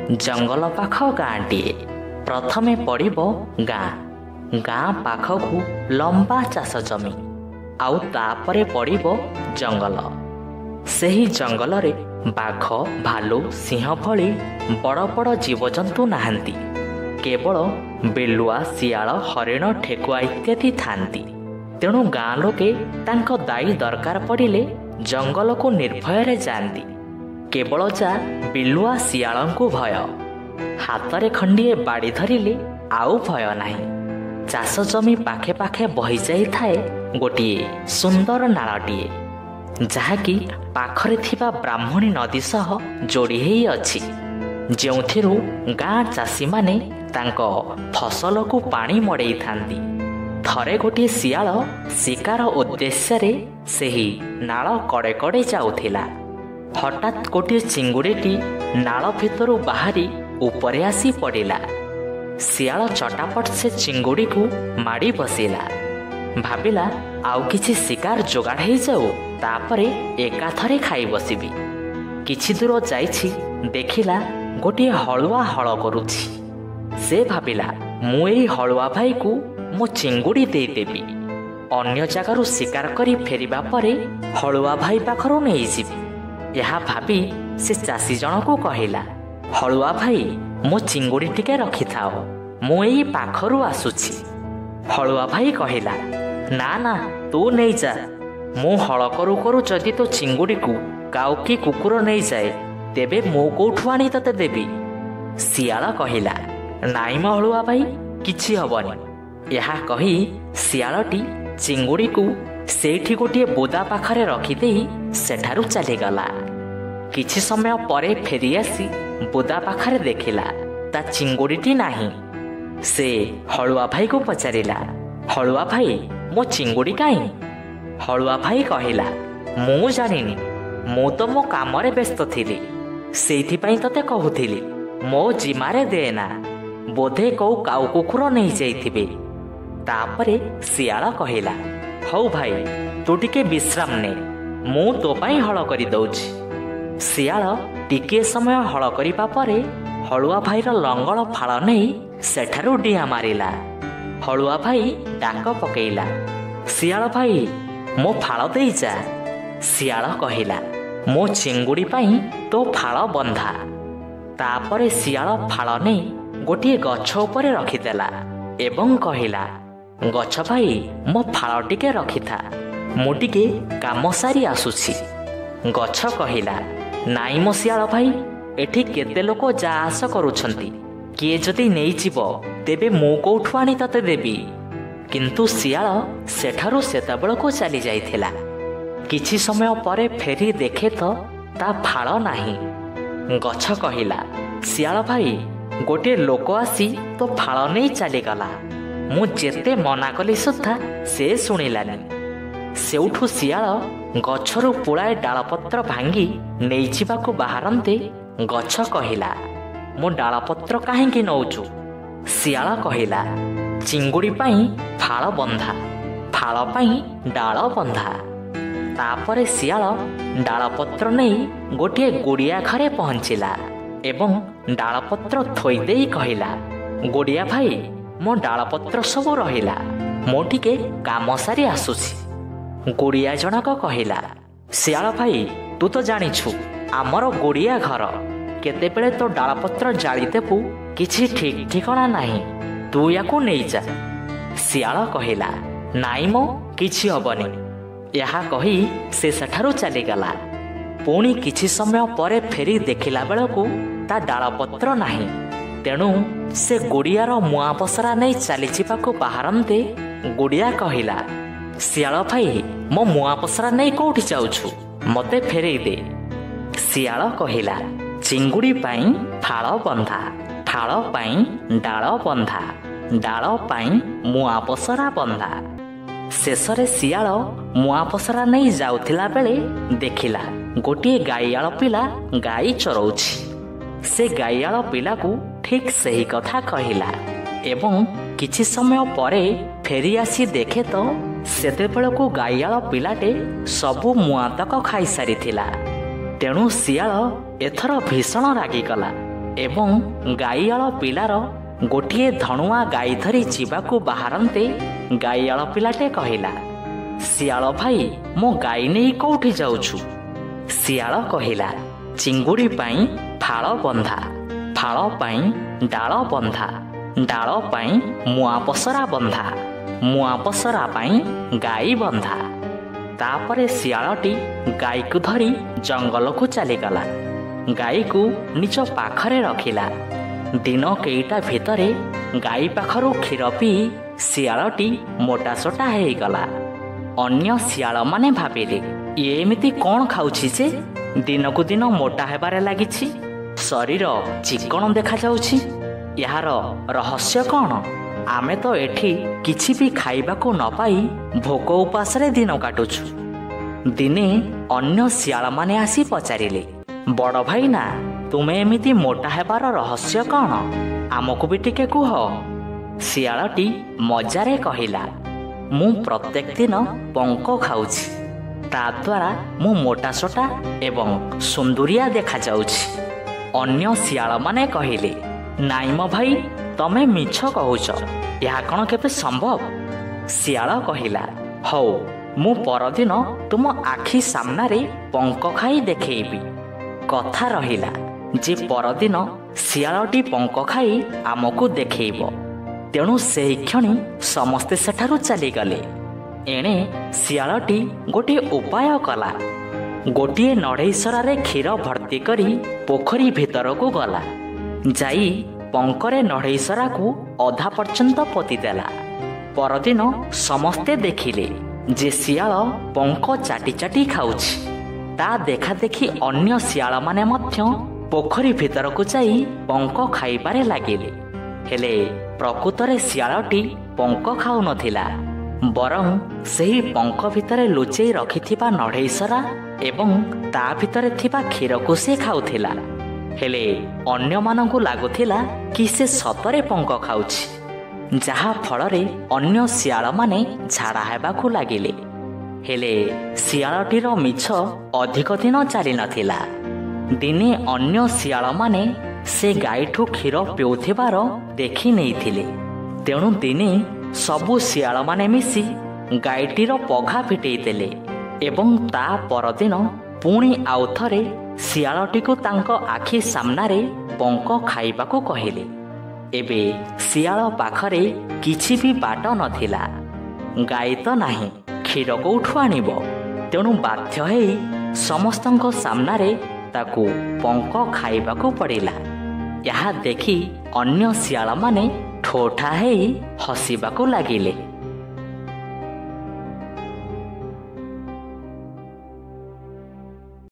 जंगल पाख गाँटीए। प्रथमे पड़िब गाँ, गाँ पाखकु लंबा चाष जमी, आउ तापरे पड़िब जंगल। ସେହି ଜଙ୍ଗଲରେ ବାଘ, ଭାଲୁ, ସିଂହ ଭଳି ବଡ଼ ବଡ଼ ଜୀବଜନ୍ତୁ ନାହାନ୍ତି। କେବଳ ବିଲୁଆ, ଶିଆଳ, ହରିଣ, ଠେକୁଆ ଇତ୍ୟାଦି ଥାନ୍ତି। ତେଣୁ ଗାଁ ଲୋକେ ତାଙ୍କ ଦାଇ ଦରକାର ପଡ଼ିଲେ ଜଙ୍ଗଲକୁ ନିର୍ଭୟରେ ଯାଆନ୍ତି। କେବଳ ଯା ବିଲୁଆ ଶିଆଳଙ୍କୁ ଭୟ। ହାତରେ ଖଣ୍ଡିଏ ବାଡ଼ି ଧରିଲେ ଆଉ ଭୟ ନାହିଁ। ଚାଷ ଜମି ପାଖେ ପାଖେ ବହିଯାଇଥାଏ ଗୋଟିଏ ସୁନ୍ଦର ନାଳଟିଏ, ଯାହାକି ପାଖରେ ଥିବା ବ୍ରାହ୍ମଣୀ ନଦୀ ସହ ଯୋଡ଼ି ହୋଇ ଅଛି, ଯେଉଁଥିରୁ ଗାଁ ଚାଷୀମାନେ ତାଙ୍କ ଫସଲକୁ ପାଣି ମଡ଼େଇଥାନ୍ତି। ଥରେ ଗୋଟିଏ ଶିଆଳ ଶିକାର ଉଦ୍ଦେଶ୍ୟରେ ସେହି ନାଳ କଡ଼େ କଡ଼େ ଯାଉଥିଲା। ହଠାତ୍ ଗୋଟିଏ ଚିଙ୍ଗୁଡ଼ିଟି ନାଳ ଭିତରୁ ବାହାରି ଉପରେ ଆସି ପଡ଼ିଲା। ଶିଆଳ ଚଟାପଟ ସେ ଚିଙ୍ଗୁଡ଼ିକୁ ମାଡ଼ି ବସିଲା। ଭାବିଲା ଆଉ କିଛି ଶିକାର ଯୋଗାଡ଼ ହେଇଯାଉ, ତାପରେ ଏକାଥରେ ଖାଇ ବସିବି। କିଛି ଦୂର ଯାଇଛି, ଦେଖିଲା ଗୋଟିଏ ହଳୁଆ ହଳ କରୁଛି। ସେ ଭାବିଲା ମୁଁ ଏଇ ହଳୁଆ ଭାଇକୁ ମୋ ଚିଙ୍ଗୁଡ଼ି ଦେଇଦେବି। ଅନ୍ୟ ଜାଗାରୁ ଶିକାର କରି ଫେରିବା ପରେ ହଳୁଆ ଭାଇ ପାଖରୁ ନେଇଯିବି। ଏହା ଭାବି ସେ ଚାଷୀ ଜଣକୁ କହିଲା, ହଳୁଆ ଭାଇ ମୋ ଚିଙ୍ଗୁଡ଼ି ଟିକେ ରଖିଥାଅ, ମୁଁ ଏଇ ପାଖରୁ ଆସୁଛି। ହଳୁଆ ଭାଇ କହିଲା, ନା ନା ତୁ ନେଇଯା। ମୁଁ ହଳ କରୁ କରୁ ଯଦି ତୋ ଚିଙ୍ଗୁଡ଼ିକୁ କାଉ କି କୁକୁର ନେଇଯାଏ, ତେବେ ମୁଁ କୋଉଠୁ ଆଣି ତତେ ଦେବି? ଶିଆଳ କହିଲା, ନାଇଁ ମ ହଳୁଆ ଭାଇ, କିଛି ହବନି। ଏହା କହି ଶିଆଳଟି ଚିଙ୍ଗୁଡ଼ିକୁ ସେଇଠି ଗୋଟିଏ ବୋଦା ପାଖରେ ରଖିଦେଇ ସେଠାରୁ ଚାଲିଗଲା। କିଛି ସମୟ ପରେ ଫେରିଆସି ବୋଦା ପାଖରେ ଦେଖିଲା ତା ଚିଙ୍ଗୁଡ଼ିଟି ନାହିଁ। ସେ ହଳୁଆ ଭାଇକୁ ପଚାରିଲା, ହଳୁଆ ଭାଇ ମୋ ଚିଙ୍ଗୁଡ଼ି କାହିଁ? ହଳୁଆ ଭାଇ କହିଲା, ମୁଁ ଜାଣିନି, ମୁଁ ତ ମୋ କାମରେ ବ୍ୟସ୍ତ ଥିଲି, ସେଇଥିପାଇଁ ତତେ କହୁଥିଲି ମୋ ଜିମାରେ ଦେନା, ବୋଧେ କୋଉ କାଉ କୁକୁର ନେଇଯାଇଥିବେ। ତାପରେ ଶିଆଳ କହିଲା, ହଉ ଭାଇ ତୁ ଟିକେ ବିଶ୍ରାମ ନେ, ମୁଁ ତୋ ପାଇଁ ହଳ କରିଦଉଛି। ଶିଆଳ ଟିକିଏ ସମୟ ହଳ କରିବା ପରେ ହଳୁଆ ଭାଇର ଲଙ୍ଗଳ ଫାଳ ନେଇ ସେଠାରୁ ଡିଆଁ ମାରିଲା। ହଳୁଆ ଭାଇ ଡାକ ପକେଇଲା, ଶିଆଳ ଭାଇ ମୋ ଫାଳ ଦେଇ ଯା। ଶିଆଳ କହିଲା, ମୋ ଚିଙ୍ଗୁଡ଼ି ପାଇଁ ତୋ ଫାଳ ବନ୍ଧା। ତାପରେ ଶିଆଳ ଫାଳ ନେଇ ଗୋଟିଏ ଗଛ ଉପରେ ରଖିଦେଲା ଏବଂ କହିଲା, ଗଛ ଭାଇ ମୋ ଫାଳ ଟିକେ ରଖିଥା, ମୁଁ ଟିକେ କାମ ସାରି ଆସୁଛି। ଗଛ କହିଲା, ନାଇଁ ମୋ ଶିଆଳ ଭାଇ, ଏଠି କେତେ ଲୋକ ଯା ଆସ କରୁଛନ୍ତି, କିଏ ଯଦି ନେଇଯିବ ତେବେ ମୁଁ କୋଉଠୁ ଆଣି ତତେ ଦେବି? କିନ୍ତୁ ଶିଆଳ ସେଠାରୁ ସେତେବେଳକୁ ଚାଲି ଯାଇଥିଲା। କିଛି ସମୟ ପରେ ଫେରି ଦେଖେ ତ ତା ଫାଳ ନାହିଁ। ଗଛ କହିଲା, ଶିଆଳ ଭାଇ ଗୋଟିଏ ଲୋକ ଆସି ତୋ ଫାଳ ନେଇ ଚାଲିଗଲା, ମୁଁ ଯେତେ ମନା କଲି ସୁଦ୍ଧା ସେ ଶୁଣିଲାନି। ସେଉଠୁ ଶିଆଳ ଗଛରୁ ପୁଳାଏ ଡାଳପତ୍ର ଭାଙ୍ଗି ନେଇଯିବାକୁ ବାହାରନ୍ତେ ଗଛ କହିଲା, ମୁଁ ଡାଳପତ୍ର କାହିଁକି ନଉଛୁ? ଶିଆଳ କହିଲା, ଚିଙ୍ଗୁଡ଼ି ପାଇଁ ଫାଳ ବନ୍ଧା, ଫାଳ ପାଇଁ ଡାଳ ବନ୍ଧା। ତାପରେ ଶିଆଳ ଡାଳପତ୍ର ନେଇ ଗୋଟିଏ ଗୁଡ଼ିଆ ଘରେ ପହଞ୍ଚିଲା ଏବଂ ଡାଳପତ୍ର ଥୋଇଦେଇ କହିଲା, ଗୁଡ଼ିଆ ଭାଇ ମୋ ଡାଳପତ୍ର ସବୁ ରହିଲା, ମୁଁ ଟିକେ କାମ ସାରି ଆସୁଛି। ଗୁଡ଼ିଆ ଜଣକ କହିଲା, ଶିଆଳ ଭାଇ ତୁ ତ ଜାଣିଛୁ ଆମର ଗୁଡ଼ିଆ ଘର, କେତେବେଳେ ତୋ ଡାଳପତ୍ର ଜାଳିଦେବୁ କିଛି ଠିକ୍ ଠିକଣା ନାହିଁ, ତୁ ୟାକୁ ନେଇଯା। ଶିଆଳ କହିଲା, ନାଇଁ ମୋ କିଛି ହବନି। ଏହା କହି ସେ ସେଠାରୁ ଚାଲିଗଲା। ପୁଣି କିଛି ସମୟ ପରେ ଫେରି ଦେଖିଲା ବେଳକୁ ତା ଡାଳପତ୍ର ନାହିଁ। ତେଣୁ ସେ ଗୁଡ଼ିଆର ମୁଆଁ ପସରା ନେଇ ଚାଲିଯିବାକୁ ବାହାରନ୍ତେ ଗୁଡ଼ିଆ କହିଲା, ଶିଆଳ ଭାଇ ମୋ ମୁଆଁ ପସରା ନେଇ କୋଉଠି ଯାଉଛୁ, ମୋତେ ଫେରେଇ ଦେ। ଶିଆଳ କହିଲା, ଚିଙ୍ଗୁଡ଼ି ପାଇଁ ଫାଳ ବନ୍ଧା, ଫାଳ ପାଇଁ ଡାଳ ବନ୍ଧା, ଡାଳ ପାଇଁ ମୁଆଁ ପସରା ବନ୍ଧା। ଶେଷରେ ଶିଆଳ ମୁଆଁ ପସରା ନେଇ ଯାଉଥିଲା ବେଳେ ଦେଖିଲା ଗୋଟିଏ ଗାଈଆଳ ପିଲା ଗାଈ ଚରଉଛି। ସେ ଗାଈଆଳ ପିଲାକୁ ଠିକ୍ ସେହି କଥା କହିଲା ଏବଂ କିଛି ସମୟ ପରେ ଫେରି ଆସି ଦେଖେ ତ ସେତେବେଳକୁ ଗାଈଆଳ ପିଲାଟେ ସବୁ ମୁଆଁତକ ଖାଇସାରିଥିଲା। ତେଣୁ ଶିଆଳ ଏଥର ଭୀଷଣ ରାଗିଗଲା ଏବଂ ଗାଈଆଳ ପିଲାର ଗୋଟିଏ ଧଣୁଆ ଗାଈ ଧରି ଯିବାକୁ ବାହାରନ୍ତେ ଗାଈଆଳ ପିଲାଟେ କହିଲା, ଶିଆଳ ଭାଇ, ମୋ ଗାଈ ନେଇ କୋଉଠି ଯାଉଛୁ? ଶିଆଳ କହିଲା, ଚିଙ୍ଗୁଡ଼ି ପାଇଁ ଫାଳ ବନ୍ଧା, ଫାଳ ପାଇଁ ଡାଳ ବନ୍ଧା, ଡାଳ ପାଇଁ ମୁଆଁ ପସରା ବନ୍ଧା, ମୁଆଁ ପସରା ପାଇଁ ଗାଈ ବନ୍ଧା। ତାପରେ ଶିଆଳଟି ଗାଈକୁ ଧରି ଜଙ୍ଗଲକୁ ଚାଲିଗଲା। ଗାଈକୁ ନିଜ ପାଖରେ ରଖିଲା। ଦିନ କେଇଟା ଭିତରେ ଗାଈ ପାଖରୁ କ୍ଷୀର ପିଇ ଶିଆଳଟି ମୋଟାସୋଟା ହେଇଗଲା। ଅନ୍ୟ ଶିଆଳମାନେ ଭାବିଲେ, ଇଏ ଏମିତି କ'ଣ ଖାଉଛି ଯେ ଦିନକୁ ଦିନ ମୋଟା ହେବାରେ ଲାଗିଛି? ଶରୀର ଚିକ୍କଣ ଦେଖାଯାଉଛି। ଏହାର ରହସ୍ୟ କ'ଣ? ଆମେ ତ ଏଠି କିଛି ବି ଖାଇବାକୁ ନ ପାଇ ଭୋକ ଉପାସରେ ଦିନ କାଟୁଛୁ। ଦିନେ ଅନ୍ୟ ଶିଆଳମାନେ ଆସି ପଚାରିଲେ, ବଡ଼ ଭାଇନା, ତୁମେ ଏମିତି ମୋଟା ହେବାର ରହସ୍ୟ କ'ଣ? ଆମକୁ ବି ଟିକେ କୁହ। ଶିଆଳଟି ମଜାରେ କହିଲା, ମୁଁ ପ୍ରତ୍ୟେକ ଦିନ ପଙ୍କ ଖାଉଛି। ତାଦ୍ୱାରା ମୁଁ ମୋଟାସୋଟା ଏବଂ ସୁନ୍ଦରିଆ ଦେଖାଯାଉଛି। ଅନ୍ୟ ଶିଆଳମାନେ କହିଲେ, ନାଇଁ ମ ଭାଇ, ତମେ ମିଛ କହୁଛ। ଏହା କ'ଣ କେବେ ସମ୍ଭବ? ଶିଆଳ କହିଲା, ହଉ, ମୁଁ ପରଦିନ ତୁମ ଆଖି ସାମ୍ନାରେ ପଙ୍କ ଖାଇ ଦେଖେଇବି। କଥା ରହିଲା ଯେ ପରଦିନ ଶିଆଳଟି ପଙ୍କ ଖାଇ ଆମକୁ ଦେଖେଇବ। ତେଣୁ ସେହି କ୍ଷଣି ସମସ୍ତେ ସେଠାରୁ ଚାଲିଗଲେ। ଏଣେ ଶିଆଳଟି ଗୋଟିଏ ଉପାୟ କଲା। ଗୋଟିଏ ନଢ଼େଇସରାରେ କ୍ଷୀର ଭର୍ତ୍ତି କରି ପୋଖରୀ ଭିତରକୁ ଗଲା। ଯାଇ ପଙ୍କରେ ନଢ଼େଇସରାକୁ ଅଧା ପର୍ଯ୍ୟନ୍ତ ପୋତିଦେଲା। ପରଦିନ ସମସ୍ତେ ଦେଖିଲେ ଯେ ଶିଆଳ ପଙ୍କ ଚାଟି ଚାଟି ଖାଉଛି। ତା ଦେଖାଦେଖି ଅନ୍ୟ ଶିଆଳମାନେ ମଧ୍ୟ ପୋଖରୀ ଭିତରକୁ ଯାଇ ପଙ୍କ ଖାଇବାରେ ଲାଗିଲେ। ହେଲେ ପ୍ରକୃତରେ ଶିଆଳଟି ପଙ୍କ ଖାଉନଥିଲା, ବରଂ ସେହି ପଙ୍କ ଭିତରେ ଲୁଚେଇ ରଖିଥିବା ନଢ଼େଇସରା ଏବଂ ତା ଭିତରେ ଥିବା କ୍ଷୀରକୁ ସେ ଖାଉଥିଲା। ହେଲେ ଅନ୍ୟମାନଙ୍କୁ ଲାଗୁଥିଲା କି ସେ ସତରେ ପଙ୍କ ଖାଉଛି, ଯାହା ଫଳରେ ଅନ୍ୟ ଶିଆଳମାନେ ଝାଡ଼ା ହେବାକୁ ଲାଗିଲେ। ହେଲେ ଶିଆଳଟିର ମିଛ ଅଧିକ ଦିନ ଚାଲିନଥିଲା। ଦିନେ ଅନ୍ୟ ଶିଆଳମାନେ ସେ ଗାଈଠୁ କ୍ଷୀର ପିଉଥିବାର ଦେଖି ନେଇଥିଲେ। ତେଣୁ ଦିନେ ସବୁ ଶିଆଳମାନେ ମିଶି ଗାଈଟିର ପଘା ଫିଟେଇ ଦେଲେ ଏବଂ ତା ପରଦିନ ପୁଣି ଆଉଥରେ ଶିଆଳଟିକୁ ତାଙ୍କ ଆଖି ସାମ୍ନାରେ ପଙ୍କ ଖାଇବାକୁ କହିଲେ। ଏବେ ଶିଆଳ ପାଖରେ କିଛି ବି ବାଟ ନଥିଲା। ଗାଈ ତ ନାହିଁ, କ୍ଷୀର କୋଉଠୁ ଆଣିବ? ତେଣୁ ବାଧ୍ୟ ହେଇ ସମସ୍ତଙ୍କ ସାମ୍ନାରେ ତାକୁ ପଙ୍କ ଖାଇବାକୁ ପଡ଼ିଲା। ଏହା ଦେଖି ଅନ୍ୟ ଶିଆଳମାନେ ଠୋଠା ହେଇ ହସିବାକୁ ଲାଗିଲେ।